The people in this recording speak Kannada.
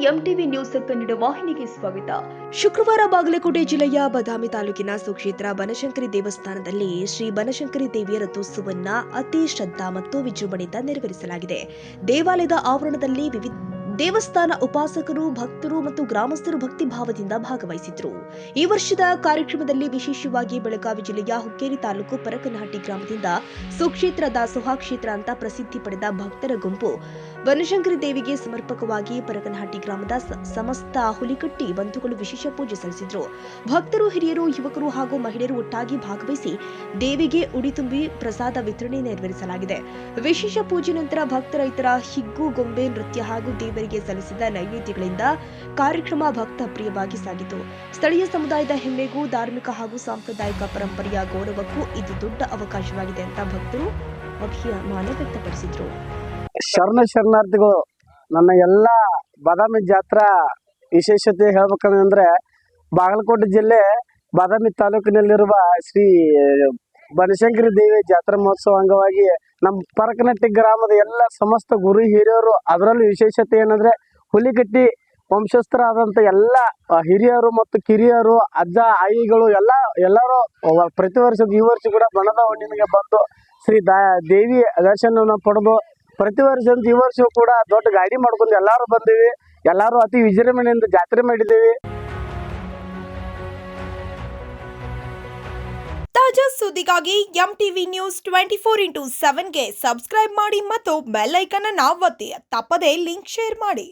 ಎಂಟಿವಿ ನ್ಯೂಸ್ ಕನ್ನಡ ವಾಹಿನಿಗೆ ಸ್ವಾಗತ. ಶುಕ್ರವಾರ ಬಾಗಲಕೋಟೆ ಜಿಲ್ಲೆಯ ಬದಾಮಿ ತಾಲೂಕಿನ ಸುಕ್ಷೇತ್ರ ಬನಶಂಕರಿ ದೇವಸ್ಥಾನದಲ್ಲಿ ಶ್ರೀ ಬನಶಂಕರಿ ದೇವಿಯ ರಥೋತ್ಸವವನ್ನು ಅತಿ ಶ್ರದ್ಧಾ ಮತ್ತು ವಿಜೃಂಭಣೆಯಿಂದ ನೆರವೇರಿಸಲಾಗಿದೆ. ದೇವಾಲಯದ ಆವರಣದಲ್ಲಿ ವಿವಿಧ ದೇವಸ್ಥಾನ ಉಪಾಸಕರು, ಭಕ್ತರು ಮತ್ತು ಗ್ರಾಮಸ್ಥರು ಭಕ್ತಿ ಭಾವದಿಂದ ಭಾಗವಹಿಸಿದ್ರು. ಈ ವರ್ಷದ ಕಾರ್ಯಕ್ರಮದಲ್ಲಿ ವಿಶೇಷವಾಗಿ ಬೆಳಗಾವಿ ಜಿಲ್ಲೆಯ ಹುಕ್ಕೇರಿ ತಾಲೂಕು ಪರಕನಹಟ್ಟಿ ಗ್ರಾಮದಿಂದ ಸುಕ್ಷೇತ್ರ ದಾಸೋಹ ಕ್ಷೇತ್ರ ಅಂತ ಪ್ರಸಿದ್ಧಿ ಪಡೆದ ಭಕ್ತರ ಗುಂಪು ಬನಶಂಕರಿ ದೇವಿಗೆ ಸಮರ್ಪಕವಾಗಿ ಪರಕನಹಟ್ಟಿ ಗ್ರಾಮದ ಸಮಸ್ತ ಹುಲಿಕಟ್ಟಿ ಬಂಧುಗಳು ವಿಶೇಷ ಪೂಜೆ ಸಲ್ಲಿಸಿದ್ರು. ಭಕ್ತರು, ಹಿರಿಯರು, ಯುವಕರು ಹಾಗೂ ಮಹಿಳೆಯರು ಒಟ್ಟಾಗಿ ಭಾಗವಹಿಸಿ ದೇವಿಗೆ ಉಡಿ ತುಂಬಿ ಪ್ರಸಾದ ವಿತರಣೆ ನೆರವೇರಿಸಲಾಗಿದೆ. ವಿಶೇಷ ಪೂಜೆ ನಂತರ ಭಕ್ತರ ಇತರ ಹಿಗ್ಗು, ಗೊಂಬೆ ನೃತ್ಯ ಹಾಗೂ ದೇವರಿಗೆ ಸಲ್ಲಿಸಿದ ನೈವೇದ್ಯಗಳಿಂದ ಕಾರ್ಯಕ್ರಮ ಭಕ್ತ ಪ್ರಿಯವಾಗಿ ಸಾಗಿತು. ಸ್ಥಳೀಯ ಸಮುದಾಯದ ಹೆಮ್ಮೆಗೂ ಧಾರ್ಮಿಕ ಹಾಗೂ ಸಾಂಪ್ರದಾಯಿಕ ಪರಂಪರೆಯ ಗೌರವಕ್ಕೂ ಇದು ದೊಡ್ಡ ಅವಕಾಶವಾಗಿದೆ ಅಂತ ಭಕ್ತರು ಅಭಿಮಾನ ವ್ಯಕ್ತಪಡಿಸಿದ್ರು. ಶರಣಾರ್ಥಿಗಳು, ನನ್ನ ಎಲ್ಲ ಬಾದಾಮಿ ಜಾತ್ರಾ ವಿಶೇಷತೆ ಹೇಳ್ಬೇಕಂದ್ರೆ ಬಾಗಲಕೋಟೆ ಜಿಲ್ಲೆ ಬಾದಾಮಿ ತಾಲೂಕಿನಲ್ಲಿರುವ ಶ್ರೀ ಬನಶಂಕರಿ ದೇವಿ ಜಾತ್ರಾ ಮಹೋತ್ಸವ ಅಂಗವಾಗಿ ನಮ್ಮ ಪರಕನಹಟ್ಟಿ ಗ್ರಾಮದ ಎಲ್ಲ ಸಮಸ್ತ ಗುರು ಹಿರಿಯರು, ಅದರಲ್ಲಿ ವಿಶೇಷತೆ ಏನಂದ್ರೆ ಹುಲಿಕಟ್ಟಿ ವಂಶಸ್ಥರಾದಂಥ ಎಲ್ಲ ಹಿರಿಯರು ಮತ್ತು ಕಿರಿಯರು, ಅಜ್ಜ ಆಯಿಗಳು ಎಲ್ಲರೂ ಪ್ರತಿ ವರ್ಷದ ಈ ವರ್ಷ ಕೂಡ ಬಣದ ಹಣ್ಣಿನಿಗೆ ಬಂದು ಶ್ರೀ ದೇವಿ ದರ್ಶನವನ್ನು ಪಡೆದು ಪ್ರತಿ ವರ್ಷ ಈ ವರ್ಷವೂ ಕೂಡ ದೊಡ್ಡ ಗಾಡಿ ಮಾಡ್ಕೊಂಡು ಎಲ್ಲರೂ ಬಂದೀವಿ. ಎಲ್ಲರೂ ಅತಿ ವಿಜೃಂಭಣೆಯಿಂದ ಜಾತ್ರೆ ಮಾಡಿದ್ದೀವಿ. ತಾಜಾ ಸುದ್ದಿಗಾಗಿ ಎಂಟಿವಿ ನ್ಯೂಸ್ 24x7ಗೆ ಸಬ್ಸ್ಕ್ರೈಬ್ ಮಾಡಿ ಮತ್ತು ಬೆಲ್ ಐಕಾನ್ ಅನ್ನು ಒತ್ತಿ. ತಪ್ಪದೇ ಲಿಂಕ್ ಶೇರ್ ಮಾಡಿ.